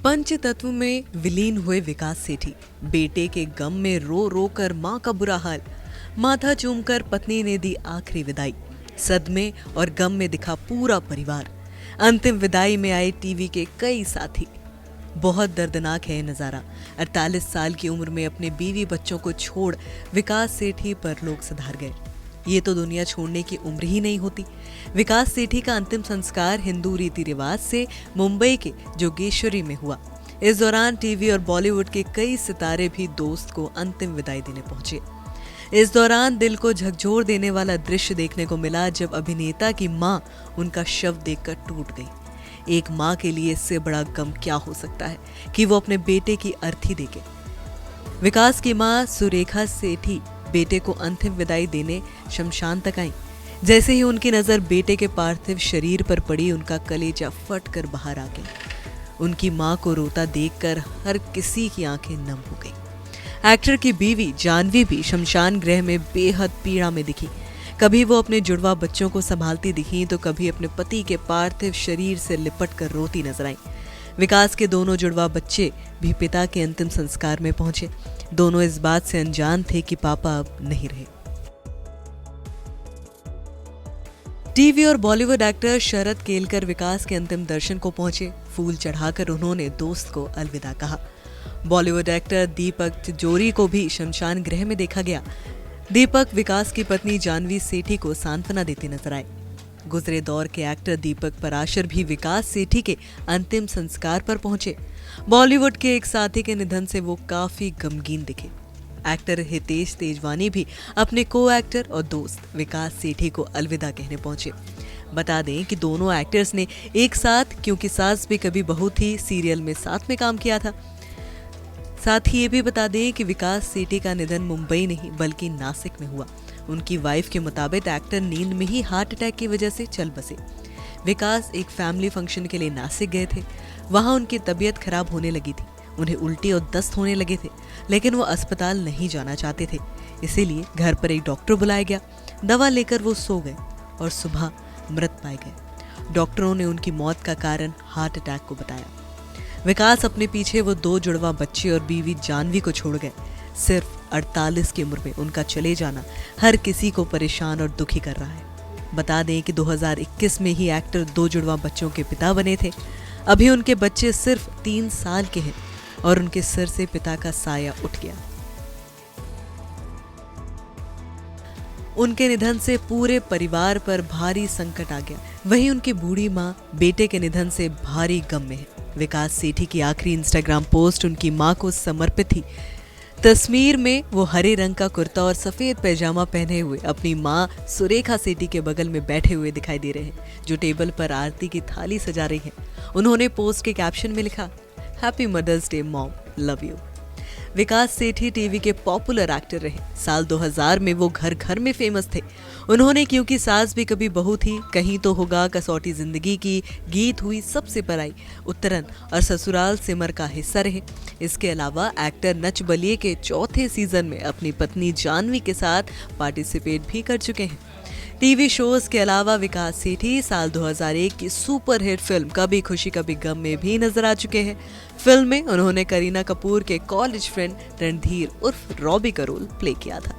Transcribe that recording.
पंचतत्व में विलीन हुए विकास सेठी, बेटे के गम में रो रो कर मां का बुरा हाल, माथा चूमकर पत्नी ने दी आखिरी विदाई, सदमे और गम में दिखा पूरा परिवार। अंतिम विदाई में आए टीवी के कई साथी। बहुत दर्दनाक है ये नजारा। 48 साल की उम्र में अपने बीवी बच्चों को छोड़ विकास सेठी परलोक सिधार गए। ये तो दुनिया छोड़ने की उम्र ही नहीं होती। विकास सेठी का अंतिम संस्कार हिंदू रीति रिवाज से मुंबई के जोगेश्वरी में हुआ। इस दौरान टीवी और बॉलीवुड के कई सितारे भी दोस्त को अंतिम विदाई देने पहुंचे। इस दौरान दिल को झकझोर देने वाला दृश्य देखने को मिला जब अभिनेता की मां उनका शव देखकर टूट गई। एक मां के लिए इससे बड़ा गम क्या हो सकता है कि वो अपने बेटे की अर्थी देके। विकास की मां सुरेखा सेठी बेटे को अंतिम विदाई देने शमशान तक आई। जैसे ही उनकी नजर बेटे के पार्थिव शरीर पर पड़ी, उनका कलेजा फट कर बाहर आ गया। उनकी मां को रोता देखकर हर किसी की आंखें नम हो गई। एक्टर की बीवी जानवी भी शमशान गृह में बेहद पीड़ा में दिखी। कभी वो अपने जुड़वा बच्चों को संभालती दिखी तो कभी अपने पति के पार्थिव शरीर से लिपट कर रोती नजर आई। विकास के दोनों जुड़वा बच्चे भी पिता के अंतिम संस्कार में पहुंचे। दोनों इस बात से अनजान थे कि पापा अब नहीं रहे। टीवी और बॉलीवुड एक्टर शरद केलकर विकास के अंतिम दर्शन को पहुंचे। फूल चढ़ाकर उन्होंने दोस्त को अलविदा कहा। बॉलीवुड एक्टर दीपक तिजोरी को भी शमशान गृह में देखा गया। दीपक विकास की पत्नी जानवी सेठी को सांत्वना देते नजर आए। गुजरे दौर के एक्टर दीपक पराशर भी विकास सेठी के अंतिम संस्कार पर पहुंचे। बॉलीवुड के एक साथी के निधन से वो काफी गमगीन दिखे। एक्टर हितेश तेजवानी भी अपने को एक्टर और दोस्त विकास सेठी को अलविदा कहने पहुंचे। बता दें कि दोनों एक्टर्स ने एक साथ क्योंकि सास भी कभी बहू थी सीरियल में साथ में काम किया था। साथ ही ये भी बता दें कि विकास सेठी का निधन मुंबई नहीं बल्कि नासिक में हुआ। उनकी वाइफ के मुताबिक एक्टर नींद में ही हार्ट अटैक की वजह से चल बसे। विकास एक फैमिली फंक्शन के लिए नासिक गए थे। वहां उनकी तबीयत खराब होने लगी थी। उन्हें उल्टी और दस्त होने लगे थे, लेकिन वो अस्पताल नहीं जाना चाहते थे। इसीलिए घर पर एक डॉक्टर बुलाया गया। दवा लेकर वो सो गए और सुबह मृत पाए गए। डॉक्टरों ने उनकी मौत का कारण हार्ट अटैक को बताया। विकास अपने पीछे वो 2 जुड़वा बच्चे और बीवी जानवी को छोड़ गए। सिर्फ 48 की उम्र में उनका चले जाना हर किसी को परेशान और दुखी कर रहा है। बता दें कि 2021 में ही एक्टर 2 जुड़वा बच्चों के पिता बने थे। अभी उनके बच्चे सिर्फ 3 साल के हैं और उनके सिर से पिता का साया उठ गया। उनके निधन से पूरे परिवार पर भारी संकट आ गया। वहीं उनकी बूढ़ी मां बेटे के निधन से भारी गम में है। विकास सेठी की आखिरी इंस्टाग्राम पोस्ट उनकी मां को समर्पित थी। तस्वीर में वो हरे रंग का कुर्ता और सफेद पैजामा पहने हुए अपनी मां सुरेखा सेठी के बगल में बैठे हुए दिखाई दे रहे हैं, जो टेबल पर आरती की थाली सजा रही है। उन्होंने पोस्ट के कैप्शन में लिखा, happy mother's day mom, love you. Vikas Sethi TV के पॉपुलर एक्टर रहे। साल 2000 में वो घर घर में फेमस थे। उन्होंने क्योंकि सास भी कभी बहू थी, कहीं तो होगा, कसौटी जिंदगी की, गीत हुई सबसे पराई, उत्तरन और ससुराल सिमर का हिस्सा रहे। इसके अलावा एक्टर नच बलिए के 4थे सीजन में अपनी पत्नी जानवी के साथ पार्टिसिपेट भी कर चुके हैं। टीवी शोज के अलावा विकास सेठी साल 2001 की सुपरहिट फिल्म कभी खुशी कभी गम में भी नजर आ चुके हैं। फिल्म में उन्होंने करीना कपूर के कॉलेज फ्रेंड रणधीर उर्फ रॉबी का रोल प्ले किया था।